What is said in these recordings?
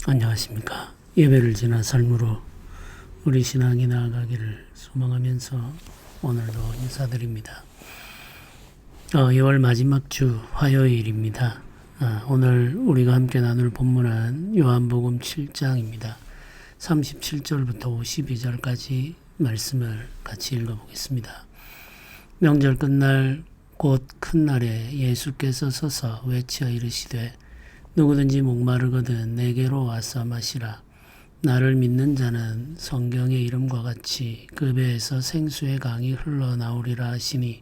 안녕하십니까. 예배를 지나 삶으로 우리 신앙이 나아가기를 소망하면서 오늘도 인사드립니다. 2월 마지막 주 화요일입니다. 오늘 우리가 함께 나눌 본문은 요한복음 7장입니다. 37절부터 52절까지 말씀을 같이 읽어보겠습니다. 명절 끝날 곧 큰 날에 예수께서 서서 외쳐 이르시되 누구든지 목마르거든 내게로 와서 마시라. 나를 믿는 자는 성경의 이름과 같이 그 배에서 생수의 강이 흘러나오리라 하시니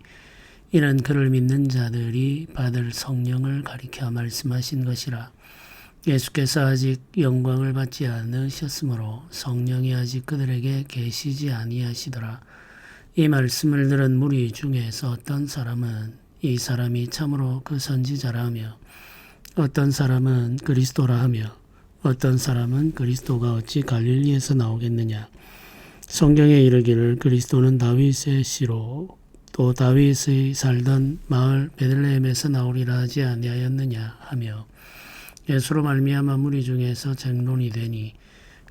이는 그를 믿는 자들이 받을 성령을 가리켜 말씀하신 것이라. 예수께서 아직 영광을 받지 않으셨으므로 성령이 아직 그들에게 계시지 아니하시더라. 이 말씀을 들은 무리 중에서 어떤 사람은 이 사람이 참으로 그 선지자라 하며 어떤 사람은 그리스도라 하며 어떤 사람은 그리스도가 어찌 갈릴리에서 나오겠느냐. 성경에 이르기를 그리스도는 다윗의 씨로 또 다윗의 살던 마을 베들레헴에서 나오리라 하지 아니하였느냐 하며 예수로 말미암아 무리 중에서 쟁론이 되니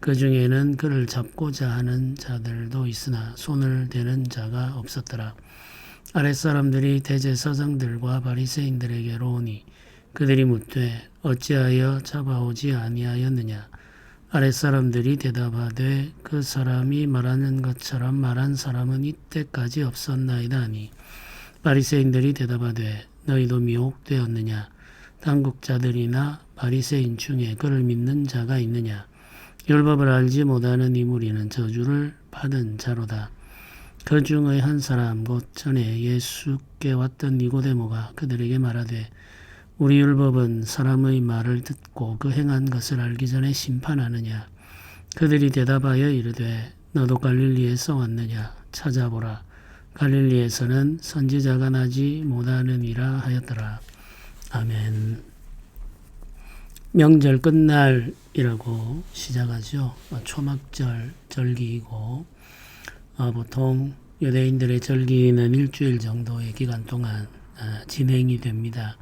그 중에는 그를 잡고자 하는 자들도 있으나 손을 대는 자가 없었더라. 아랫사람들이 대제사장들과 바리새인들에게로 오니 그들이 묻되 어찌하여 잡아오지 아니하였느냐. 아랫사람들이 대답하되 그 사람이 말하는 것처럼 말한 사람은 이때까지 없었나이다 하니 바리새인들이 대답하되 너희도 미혹되었느냐. 당국자들이나 바리새인 중에 그를 믿는 자가 있느냐. 율법을 알지 못하는 이 무리는 저주를 받은 자로다. 그 중의 한 사람 곧 전에 예수께 왔던 니고데모가 그들에게 말하되 우리 율법은 사람의 말을 듣고 그 행한 것을 알기 전에 심판하느냐. 그들이 대답하여 이르되 너도 갈릴리에서 왔느냐. 찾아보라. 갈릴리에서는 선지자가 나지 못하느니라 하였더라. 아멘. 명절 끝날이라고 시작하죠. 초막절 절기이고 보통 유대인들의 절기는 일주일 정도의 기간 동안 진행이 됩니다.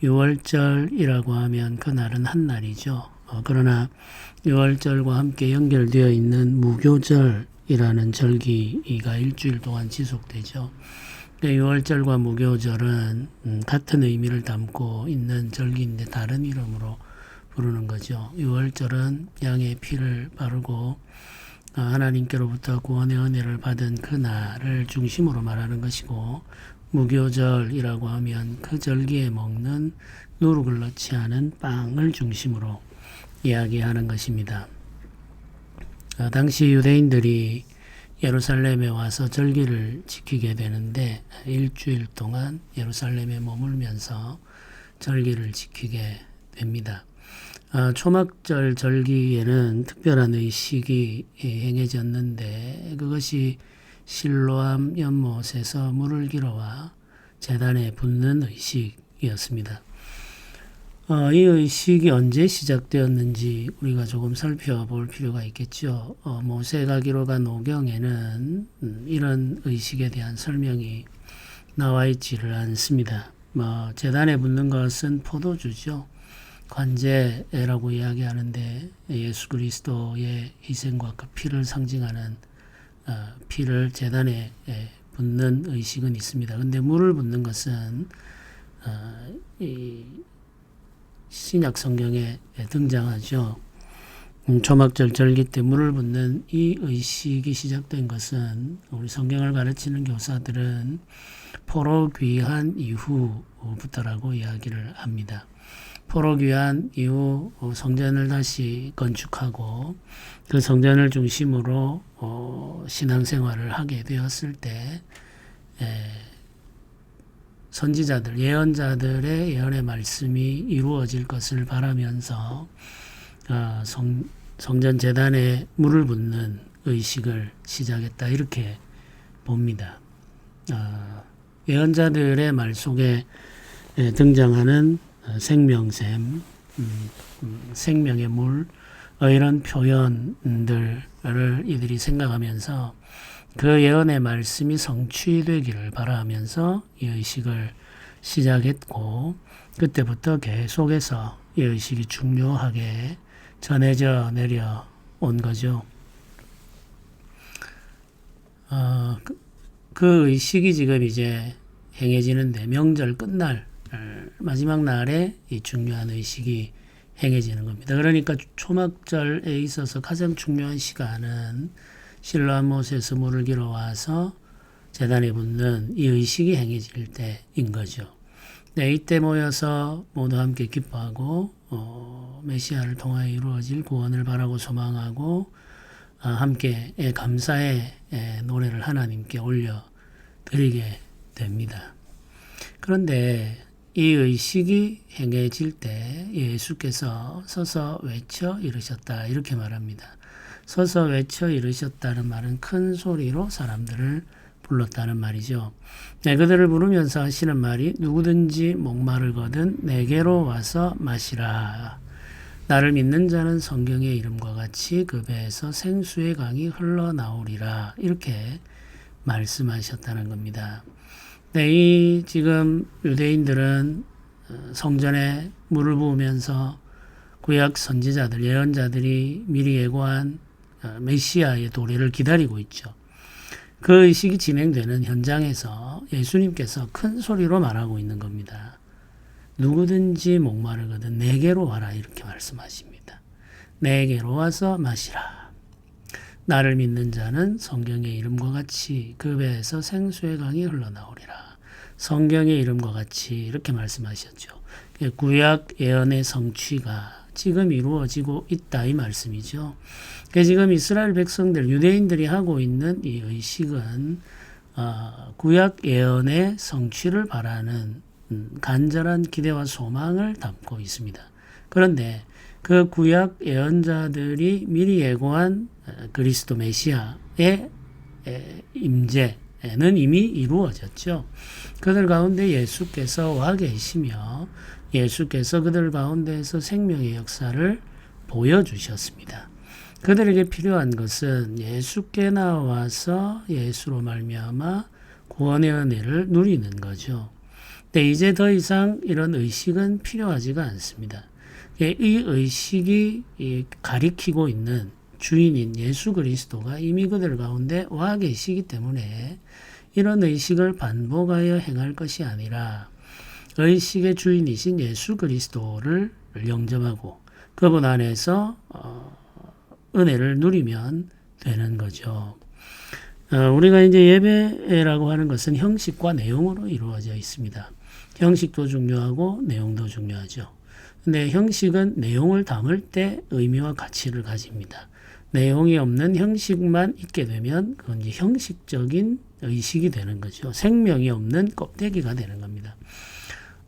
6월절이라고 하면 그날은 한 날이죠. 그러나 6월절과 함께 연결되어 있는 무교절이라는 절기가 일주일 동안 지속되죠. 6월절과 무교절은 같은 의미를 담고 있는 절기인데 다른 이름으로 부르는 거죠. 6월절은 양의 피를 바르고 하나님께로부터 구원의 은혜를 받은 그 날을 중심으로 말하는 것이고 무교절이라고 하면 그 절기에 먹는 누룩을 넣지 않은 빵을 중심으로 이야기하는 것입니다. 당시 유대인들이 예루살렘에 와서 절기를 지키게 되는데 일주일 동안 예루살렘에 머물면서 절기를 지키게 됩니다. 초막절 절기에는 특별한 의식이 행해졌는데 그것이 실로암 연못에서 물을 길어와 제단에 붓는 의식이었습니다. 이 의식이 언제 시작되었는지 우리가 조금 살펴볼 필요가 있겠죠. 모세가 기록한 오경에는 이런 의식에 대한 설명이 나와 있지를 않습니다. 제단에 붓는 것은 포도주죠. 관제라고 이야기하는데 예수 그리스도의 희생과 그 피를 상징하는 피를 제단에 붓는 의식은 있습니다. 근데 물을 붓는 것은 이 신약 성경에 등장하죠. 초막절 절기 때 물을 붓는 이 의식이 시작된 것은 우리 성경을 가르치는 교사들은 포로 귀환 이후부터라고 이야기를 합니다. 포로 귀환 이후 성전을 다시 건축하고 그 성전을 중심으로 신앙생활을 하게 되었을 때 선지자들, 예언자들의 예언의 말씀이 이루어질 것을 바라면서 성전 제단에 물을 붓는 의식을 시작했다 이렇게 봅니다. 예언자들의 말 속에 등장하는 생명샘, 생명의 물 이런 표현들을 이들이 생각하면서 그 예언의 말씀이 성취되기를 바라면서 이 의식을 시작했고 그때부터 계속해서 이 의식이 중요하게 전해져 내려온 거죠. 그 의식이 지금 이제 행해지는데 명절 끝날 마지막 날에 이 중요한 의식이 행해지는 겁니다. 그러니까 초막절에 있어서 가장 중요한 시간은 실로암 못에서 물을 길어 와서 제단에 붓는 이 의식이 행해질 때인 거죠. 네, 이때 모여서 모두 함께 기뻐하고 메시아를 통하여 이루어질 구원을 바라고 소망하고 함께 감사의 노래를 하나님께 올려드리게 됩니다. 그런데 이 의식이 행해질 때 예수께서 서서 외쳐 이르셨다 이렇게 말합니다. 서서 외쳐 이르셨다는 말은 큰 소리로 사람들을 불렀다는 말이죠. 네, 그들을 부르면서 하시는 말이 누구든지 목마르거든 내게로 와서 마시라. 나를 믿는 자는 성경의 이름과 같이 그 배에서 생수의 강이 흘러나오리라. 이렇게 말씀하셨다는 겁니다. 네, 이 지금 유대인들은 성전에 물을 부으면서 구약 선지자들, 예언자들이 미리 예고한 메시아의 도래를 기다리고 있죠. 그 의식이 진행되는 현장에서 예수님께서 큰 소리로 말하고 있는 겁니다. 누구든지 목마르거든 내게로 와라 이렇게 말씀하십니다. 내게로 와서 마시라. 나를 믿는 자는 성경의 이름과 같이 그 배에서 생수의 강이 흘러나오리라. 성경의 이름과 같이 이렇게 말씀하셨죠. 구약 예언의 성취가 지금 이루어지고 있다 이 말씀이죠. 지금 이스라엘 백성들 유대인들이 하고 있는 이 의식은 구약 예언의 성취를 바라는 간절한 기대와 소망을 담고 있습니다. 그런데 그 구약 예언자들이 미리 예고한 그리스도 메시아의 임재는 이미 이루어졌죠. 그들 가운데 예수께서 와 계시며 예수께서 그들 가운데에서 생명의 역사를 보여주셨습니다. 그들에게 필요한 것은 예수께 나와서 예수로 말미암아 구원의 은혜를 누리는 거죠. 근데 이제 더 이상 이런 의식은 필요하지가 않습니다. 이 의식이 가리키고 있는 주인인 예수 그리스도가 이미 그들 가운데 와 계시기 때문에 이런 의식을 반복하여 행할 것이 아니라 의식의 주인이신 예수 그리스도를 영접하고 그분 안에서 은혜를 누리면 되는 거죠. 우리가 이제 예배라고 하는 것은 형식과 내용으로 이루어져 있습니다. 형식도 중요하고 내용도 중요하죠. 근데 형식은 내용을 담을 때 의미와 가치를 가집니다. 내용이 없는 형식만 있게 되면 그건 이제 형식적인 의식이 되는 거죠. 생명이 없는 껍데기가 되는 겁니다.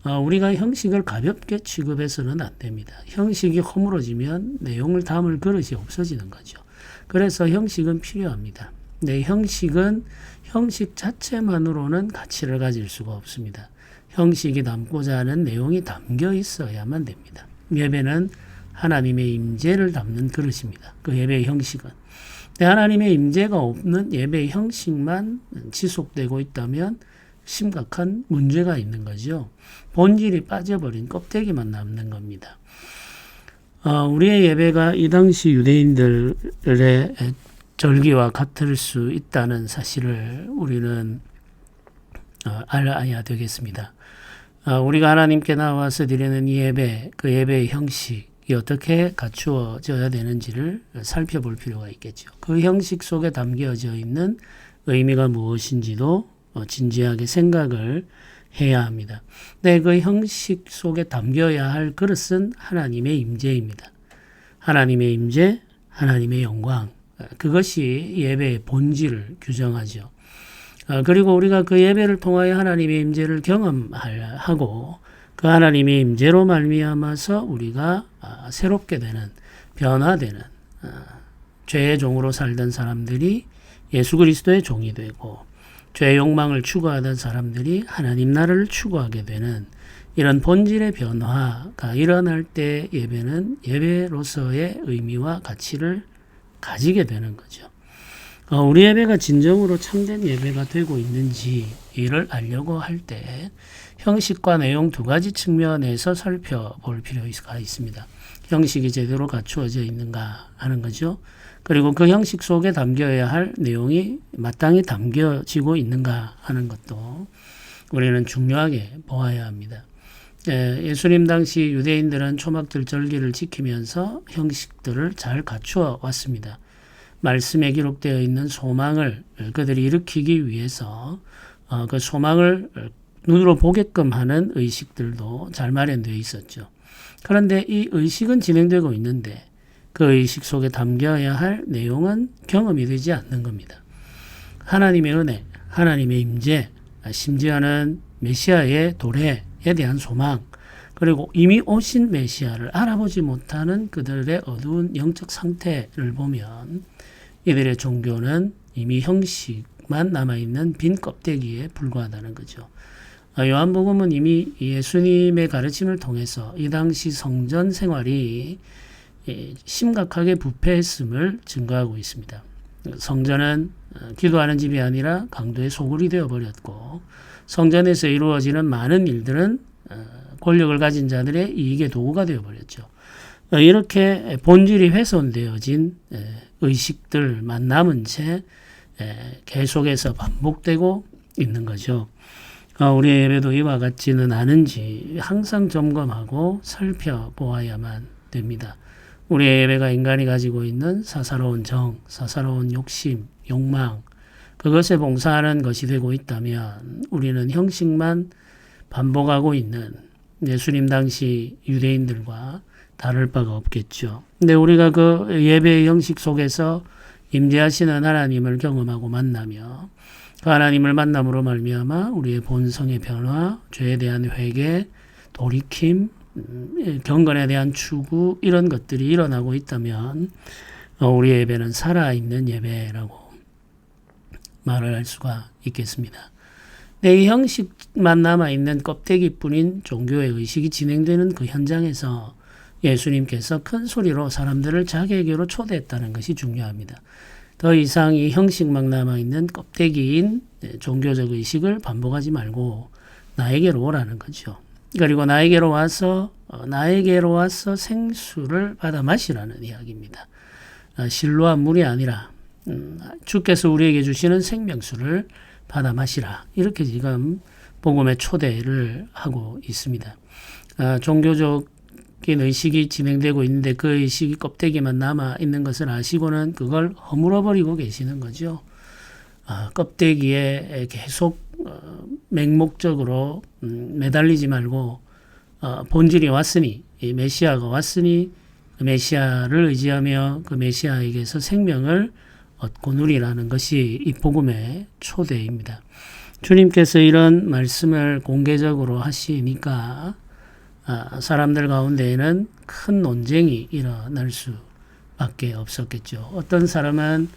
우리가 형식을 가볍게 취급해서는 안 됩니다. 형식이 허물어지면 내용을 담을 그릇이 없어지는 거죠. 그래서 형식은 필요합니다. 네, 형식은 형식 자체만으로는 가치를 가질 수가 없습니다. 형식이 담고자 하는 내용이 담겨 있어야만 됩니다. 예배는 하나님의 임재를 담는 그릇입니다. 그 예배의 형식은. 하나님의 임재가 없는 예배의 형식만 지속되고 있다면 심각한 문제가 있는 거죠. 본질이 빠져버린 껍데기만 남는 겁니다. 우리의 예배가 이 당시 유대인들의 절기와 같을 수 있다는 사실을 우리는 알아야 되겠습니다. 우리가 하나님께 나와서 드리는 이 예배, 그 예배의 형식이 어떻게 갖추어져야 되는지를 살펴볼 필요가 있겠죠. 그 형식 속에 담겨져 있는 의미가 무엇인지도 진지하게 생각을 해야 합니다. 네, 그 형식 속에 담겨야 할 그릇은 하나님의 임재입니다. 하나님의 임재, 하나님의 영광, 그것이 예배의 본질을 규정하죠. 그리고 우리가 그 예배를 통하여 하나님의 임재를 경험하고 그 하나님의 임재로 말미암아서 우리가 새롭게 되는, 변화되는 죄의 종으로 살던 사람들이 예수 그리스도의 종이 되고 죄의 욕망을 추구하던 사람들이 하나님 나라를 추구하게 되는 이런 본질의 변화가 일어날 때 예배는 예배로서의 의미와 가치를 가지게 되는 거죠. 우리 예배가 진정으로 참된 예배가 되고 있는지를 알려고 할 때 형식과 내용 두 가지 측면에서 살펴볼 필요가 있습니다. 형식이 제대로 갖추어져 있는가 하는 거죠. 그리고 그 형식 속에 담겨야 할 내용이 마땅히 담겨지고 있는가 하는 것도 우리는 중요하게 보아야 합니다. 예수님 당시 유대인들은 초막절 절기를 지키면서 형식들을 잘 갖추어 왔습니다. 말씀에 기록되어 있는 소망을 그들이 일으키기 위해서 그 소망을 눈으로 보게끔 하는 의식들도 잘 마련되어 있었죠. 그런데 이 의식은 진행되고 있는데 그 의식 속에 담겨야 할 내용은 경험이 되지 않는 겁니다. 하나님의 은혜, 하나님의 임재, 심지어는 메시아의 도래에 대한 소망, 그리고 이미 오신 메시아를 알아보지 못하는 그들의 어두운 영적 상태를 보면 이들의 종교는 이미 형식만 남아있는 빈 껍데기에 불과하다는 거죠. 요한복음은 이미 예수님의 가르침을 통해서 이 당시 성전 생활이 심각하게 부패했음을 증거하고 있습니다. 성전은 기도하는 집이 아니라 강도의 소굴이 되어버렸고 성전에서 이루어지는 많은 일들은 권력을 가진 자들의 이익의 도구가 되어버렸죠. 이렇게 본질이 훼손되어진 의식들만 남은 채 계속해서 반복되고 있는 거죠. 우리의 예배도 이와 같지는 않은지 항상 점검하고 살펴보아야만 됩니다. 우리의 예배가 인간이 가지고 있는 사사로운 정, 사사로운 욕심, 욕망, 그것에 봉사하는 것이 되고 있다면 우리는 형식만 반복하고 있는 예수님 당시 유대인들과 다를 바가 없겠죠. 근데 우리가 그 예배의 형식 속에서 임재하시는 하나님을 경험하고 만나며 그 하나님을 만남으로 말미암아 우리의 본성의 변화, 죄에 대한 회개, 돌이킴, 경건에 대한 추구 이런 것들이 일어나고 있다면 우리의 예배는 살아있는 예배라고 말을 할 수가 있겠습니다. 이 형식만 남아있는 껍데기뿐인 종교의 의식이 진행되는 그 현장에서 예수님께서 큰 소리로 사람들을 자기에게로 초대했다는 것이 중요합니다. 더 이상 이 형식만 남아있는 껍데기인 종교적 의식을 반복하지 말고 나에게로 오라는 거죠. 그리고 나에게로 와서 생수를 받아 마시라는 이야기입니다. 실로한 물이 아니라 주께서 우리에게 주시는 생명수를 받아 마시라. 이렇게 지금 복음의 초대를 하고 있습니다. 종교적인 의식이 진행되고 있는데 그 의식이 껍데기만 남아 있는 것을 아시고는 그걸 허물어버리고 계시는 거죠. 껍데기에 계속 맹목적으로 매달리지 말고 본질이 왔으니 이 메시아가 왔으니 그 메시아를 의지하며 그 메시아에게서 생명을 얻고 누리라는 것이 이 복음의 초대입니다. 주님께서 이런 말씀을 공개적으로 하시니까 사람들 가운데에는 큰 논쟁이 일어날 수밖에 없었겠죠. 어떤 사람은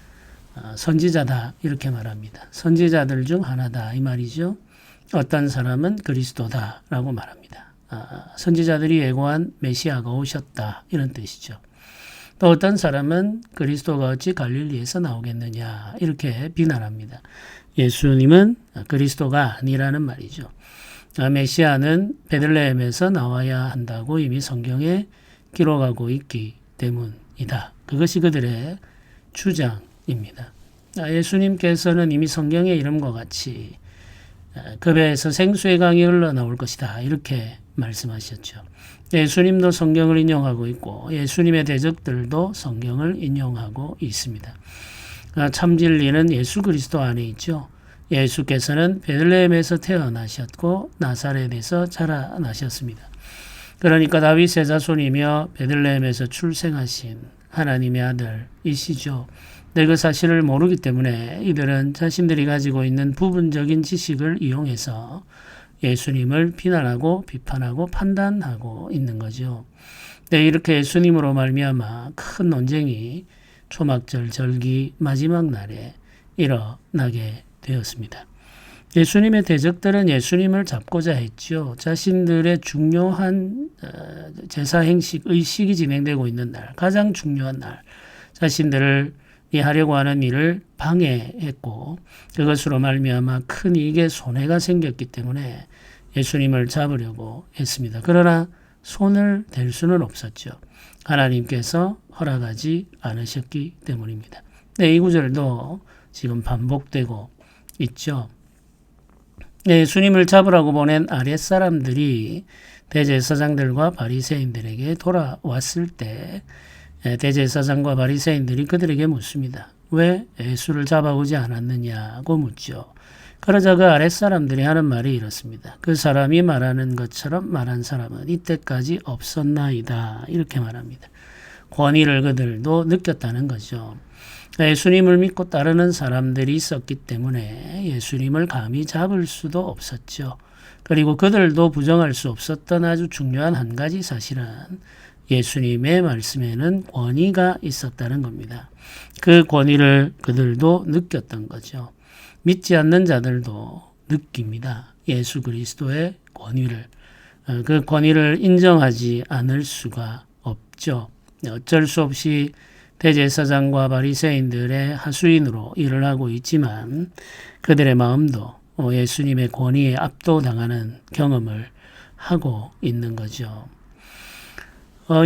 선지자다 이렇게 말합니다. 선지자들 중 하나다 이 말이죠. 어떤 사람은 그리스도다라고 말합니다. 선지자들이 예고한 메시아가 오셨다 이런 뜻이죠. 또 어떤 사람은 그리스도가 어찌 갈릴리에서 나오겠느냐 이렇게 비난합니다. 예수님은 그리스도가 아니라는 말이죠. 메시아는 베들레헴에서 나와야 한다고 이미 성경에 기록하고 있기 때문이다. 그것이 그들의 주장입니다. 예수님께서는 이미 성경의 이름과 같이 그 배에서 생수의 강이 흘러나올 것이다 이렇게 말씀하셨죠. 예수님도 성경을 인용하고 있고 예수님의 대적들도 성경을 인용하고 있습니다. 참 진리는 예수 그리스도 안에 있죠. 예수께서는 베들레헴에서 태어나셨고 나사렛에서 자라나셨습니다. 그러니까 다윗의 자손이며 베들레헴에서 출생하신 하나님의 아들이시죠. 근데 그 사실을 모르기 때문에 이들은 자신들이 가지고 있는 부분적인 지식을 이용해서 예수님을 비난하고 비판하고 판단하고 있는 거죠. 네, 이렇게 예수님으로 말미암아 큰 논쟁이 초막절 절기 마지막 날에 일어나게 되었습니다. 예수님의 대적들은 예수님을 잡고자 했죠. 자신들의 중요한 제사 행식, 의식이 진행되고 있는 날, 가장 중요한 날, 자신들을 하려고 하는 일을 방해했고 그것으로 말미암아 큰 이익에 손해가 생겼기 때문에 예수님을 잡으려고 했습니다. 그러나 손을 댈 수는 없었죠. 하나님께서 허락하지 않으셨기 때문입니다. 네, 이 구절도 지금 반복되고 있죠. 네, 예수님을 잡으라고 보낸 아랫사람들이 대제사장들과 바리새인들에게 돌아왔을 때 대제사장과 바리새인들이 그들에게 묻습니다. 왜 예수를 잡아오지 않았느냐고 묻죠. 그러자 그 아랫사람들이 하는 말이 이렇습니다. 그 사람이 말하는 것처럼 말한 사람은 이때까지 없었나이다. 이렇게 말합니다. 권위를 그들도 느꼈다는 거죠. 예수님을 믿고 따르는 사람들이 있었기 때문에 예수님을 감히 잡을 수도 없었죠. 그리고 그들도 부정할 수 없었던 아주 중요한 한 가지 사실은 예수님의 말씀에는 권위가 있었다는 겁니다. 그 권위를 그들도 느꼈던 거죠. 믿지 않는 자들도 느낍니다. 예수 그리스도의 권위를. 그 권위를 인정하지 않을 수가 없죠. 어쩔 수 없이 대제사장과 바리새인들의 하수인으로 일을 하고 있지만 그들의 마음도 예수님의 권위에 압도당하는 경험을 하고 있는 거죠.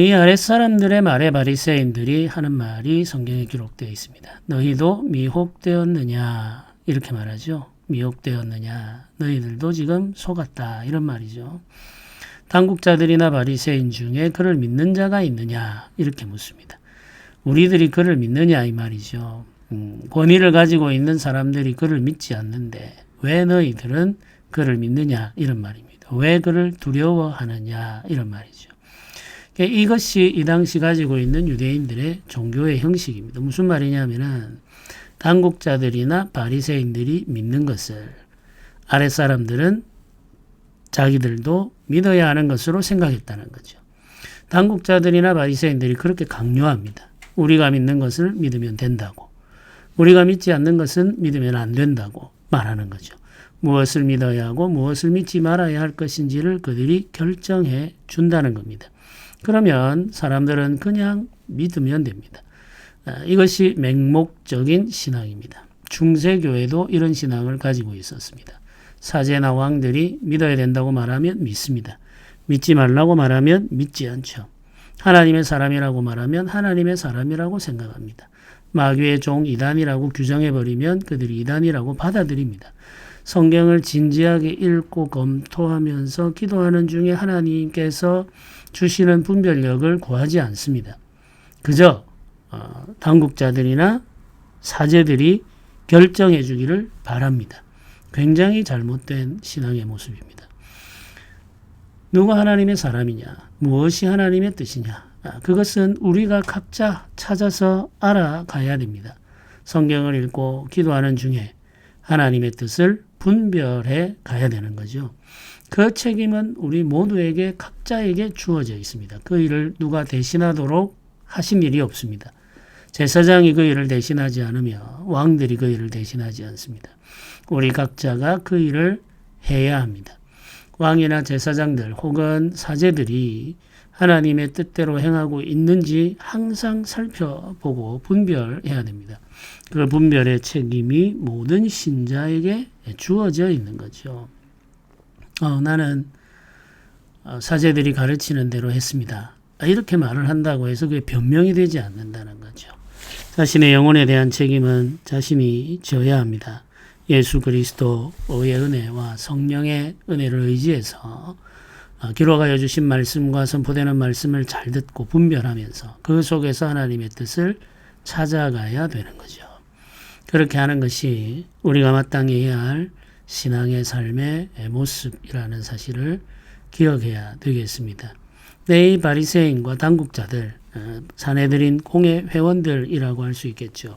이 아랫사람들의 말에 바리새인들이 하는 말이 성경에 기록되어 있습니다. 너희도 미혹되었느냐 이렇게 말하죠. 미혹되었느냐 너희들도 지금 속았다 이런 말이죠. 당국자들이나 바리새인 중에 그를 믿는 자가 있느냐 이렇게 묻습니다. 우리들이 그를 믿느냐 이 말이죠. 권위를 가지고 있는 사람들이 그를 믿지 않는데 왜 너희들은 그를 믿느냐 이런 말입니다. 왜 그를 두려워하느냐 이런 말이죠. 이것이 이 당시 가지고 있는 유대인들의 종교의 형식입니다. 무슨 말이냐면은 당국자들이나 바리새인들이 믿는 것을 아랫사람들은 자기들도 믿어야 하는 것으로 생각했다는 거죠. 당국자들이나 바리새인들이 그렇게 강요합니다. 우리가 믿는 것을 믿으면 된다고. 우리가 믿지 않는 것은 믿으면 안 된다고 말하는 거죠. 무엇을 믿어야 하고 무엇을 믿지 말아야 할 것인지를 그들이 결정해 준다는 겁니다. 그러면 사람들은 그냥 믿으면 됩니다. 이것이 맹목적인 신앙입니다. 중세교회도 이런 신앙을 가지고 있었습니다. 사제나 왕들이 믿어야 된다고 말하면 믿습니다. 믿지 말라고 말하면 믿지 않죠. 하나님의 사람이라고 말하면 하나님의 사람이라고 생각합니다. 마귀의 종 이단이라고 규정해버리면 그들이 이단이라고 받아들입니다. 성경을 진지하게 읽고 검토하면서 기도하는 중에 하나님께서 주시는 분별력을 구하지 않습니다. 그저 당국자들이나 사제들이 결정해 주기를 바랍니다. 굉장히 잘못된 신앙의 모습입니다. 누가 하나님의 사람이냐? 무엇이 하나님의 뜻이냐? 그것은 우리가 각자 찾아서 알아가야 됩니다. 성경을 읽고 기도하는 중에 하나님의 뜻을 분별해 가야 되는 거죠. 그 책임은 우리 모두에게 각자에게 주어져 있습니다. 그 일을 누가 대신하도록 하신 일이 없습니다. 제사장이 그 일을 대신하지 않으며 왕들이 그 일을 대신하지 않습니다. 우리 각자가 그 일을 해야 합니다. 왕이나 제사장들 혹은 사제들이 하나님의 뜻대로 행하고 있는지 항상 살펴보고 분별해야 됩니다. 그 분별의 책임이 모든 신자에게 주어져 있는 거죠. 나는 사제들이 가르치는 대로 했습니다. 이렇게 말을 한다고 해서 그게 변명이 되지 않는다는 거죠. 자신의 영혼에 대한 책임은 자신이 져야 합니다. 예수 그리스도의 은혜와 성령의 은혜를 의지해서 기록하여 주신 말씀과 선포되는 말씀을 잘 듣고 분별하면서 그 속에서 하나님의 뜻을 찾아가야 되는 거죠. 그렇게 하는 것이 우리가 마땅히 해야 할 신앙의 삶의 모습이라는 사실을 기억해야 되겠습니다. 이 바리새인과 당국자들, 사내들인 공회 회원들이라고 할 수 있겠죠.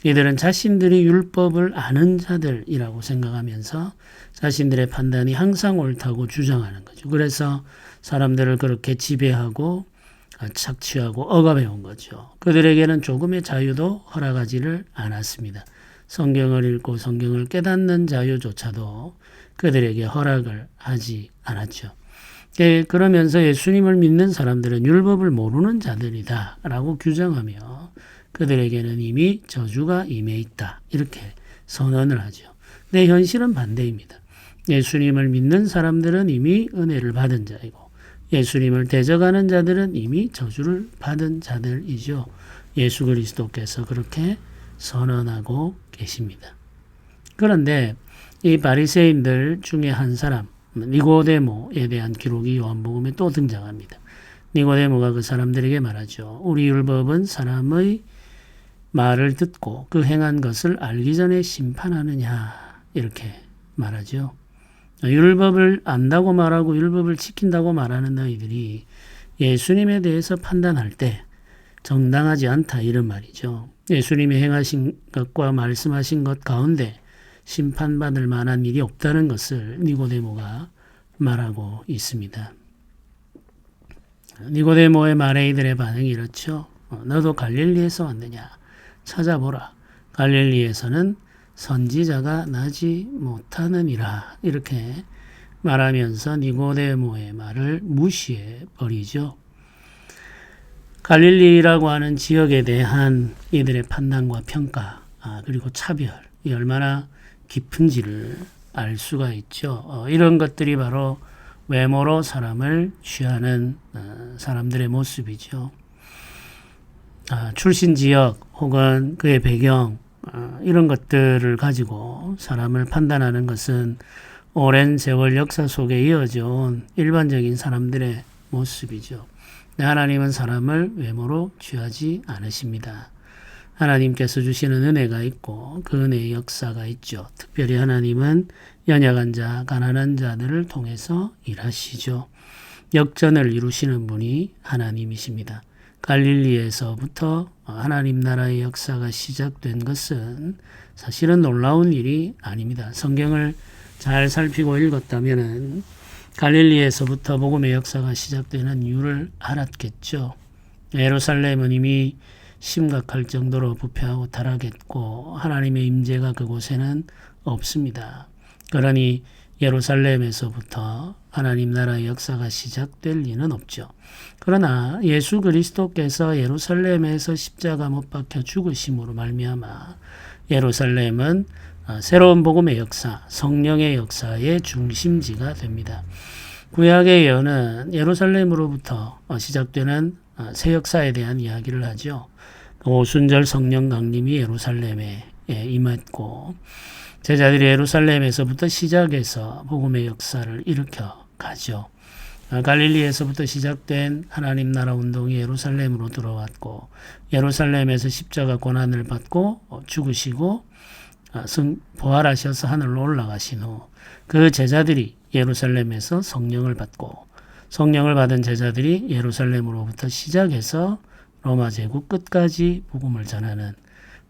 이들은 자신들이 율법을 아는 자들이라고 생각하면서 자신들의 판단이 항상 옳다고 주장하는 거죠. 그래서 사람들을 그렇게 지배하고 착취하고 억압해온 거죠. 그들에게는 조금의 자유도 허락하지를 않았습니다. 성경을 읽고 성경을 깨닫는 자유조차도 그들에게 허락을 하지 않았죠. 그러면서 예수님을 믿는 사람들은 율법을 모르는 자들이다 라고 규정하며 그들에게는 이미 저주가 임해 있다 이렇게 선언을 하죠. 근데 현실은 반대입니다. 예수님을 믿는 사람들은 이미 은혜를 받은 자이고 예수님을 대적하는 자들은 이미 저주를 받은 자들이죠. 예수 그리스도께서 그렇게 선언하고 계십니다. 그런데 이 바리새인들 중에 한 사람 니고데모에 대한 기록이 요한복음에 또 등장합니다. 니고데모가 그 사람들에게 말하죠. 우리 율법은 사람의 말을 듣고 그 행한 것을 알기 전에 심판하느냐 이렇게 말하죠. 율법을 안다고 말하고 율법을 지킨다고 말하는 너희들이 예수님에 대해서 판단할 때 정당하지 않다 이런 말이죠. 예수님이 행하신 것과 말씀하신 것 가운데 심판받을 만한 일이 없다는 것을 니고데모가 말하고 있습니다. 니고데모의 말에 이들의 반응이 이렇죠. 너도 갈릴리에서 왔느냐? 찾아보라. 갈릴리에서는 선지자가 나지 못하느니라. 이렇게 말하면서 니고데모의 말을 무시해 버리죠. 갈릴리라고 하는 지역에 대한 이들의 판단과 평가 그리고 차별이 얼마나 깊은지를 알 수가 있죠. 이런 것들이 바로 외모로 사람을 취하는 사람들의 모습이죠. 출신 지역 혹은 그의 배경 이런 것들을 가지고 사람을 판단하는 것은 오랜 세월 역사 속에 이어져 온 일반적인 사람들의 모습이죠. 하나님은 사람을 외모로 취하지 않으십니다. 하나님께서 주시는 은혜가 있고 그 은혜의 역사가 있죠. 특별히 하나님은 연약한 자, 가난한 자들을 통해서 일하시죠. 역전을 이루시는 분이 하나님이십니다. 갈릴리에서부터 하나님 나라의 역사가 시작된 것은 사실은 놀라운 일이 아닙니다. 성경을 잘 살피고 읽었다면 갈릴리에서부터 복음의 역사가 시작되는 이유를 알았겠죠. 예루살렘은 이미 심각할 정도로 부패하고 타락했고 하나님의 임재가 그곳에는 없습니다. 그러니 예루살렘에서부터 하나님 나라의 역사가 시작될 리는 없죠. 그러나 예수 그리스도께서 예루살렘에서 십자가 못 박혀 죽으심으로 말미암아 예루살렘은 새로운 복음의 역사, 성령의 역사의 중심지가 됩니다. 구약의 예언은 예루살렘으로부터 시작되는 새 역사에 대한 이야기를 하죠. 오순절 성령 강림이 예루살렘에 임했고 제자들이 예루살렘에서부터 시작해서 복음의 역사를 일으켜 가죠. 갈릴리에서부터 시작된 하나님 나라 운동이 예루살렘으로 들어왔고 예루살렘에서 십자가 고난을 받고 죽으시고 부활하셔서 하늘로 올라가신 후 그 제자들이 예루살렘에서 성령을 받고 성령을 받은 제자들이 예루살렘으로부터 시작해서 로마 제국 끝까지 복음을 전하는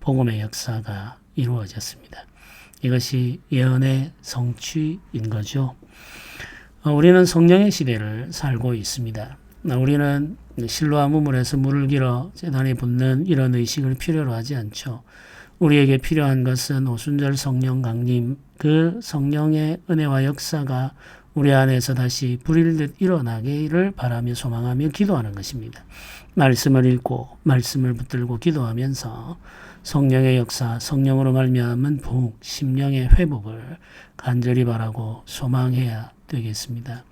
복음의 역사가 이루어졌습니다. 이것이 예언의 성취인 거죠. 우리는 성령의 시대를 살고 있습니다. 우리는 실로와 무물에서 물을 길어 제단에 붓는 이런 의식을 필요로 하지 않죠. 우리에게 필요한 것은 오순절 성령 강림, 그 성령의 은혜와 역사가 우리 안에서 다시 불일듯 일어나기를 바라며 소망하며 기도하는 것입니다. 말씀을 읽고 말씀을 붙들고 기도하면서 성령의 역사, 성령으로 말미암은 부흥, 심령의 회복을 간절히 바라고 소망해야 되겠습니다.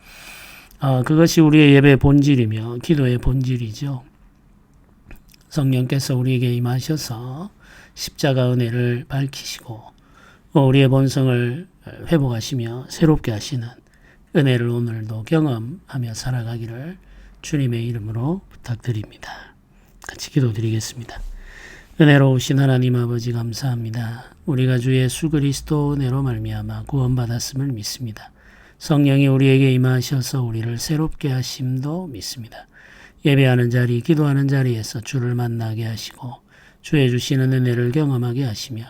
그것이 우리의 예배의 본질이며 기도의 본질이죠. 성령께서 우리에게 임하셔서 십자가 은혜를 밝히시고 우리의 본성을 회복하시며 새롭게 하시는 은혜를 오늘도 경험하며 살아가기를 주님의 이름으로 부탁드립니다. 같이 기도드리겠습니다. 은혜로우신 하나님 아버지 감사합니다. 우리가 주 예수 그리스도 은혜로 말미암아 구원받았음을 믿습니다. 성령이 우리에게 임하셔서 우리를 새롭게 하심도 믿습니다. 예배하는 자리, 기도하는 자리에서 주를 만나게 하시고 주의 주시는 은혜를 경험하게 하시며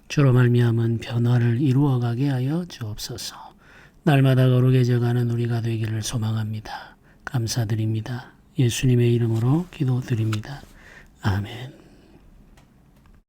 주로 말미암은 변화를 이루어가게 하여 주옵소서. 날마다 거룩해 져가는 우리가 되기를 소망합니다. 감사드립니다. 예수님의 이름으로 기도드립니다. 아멘.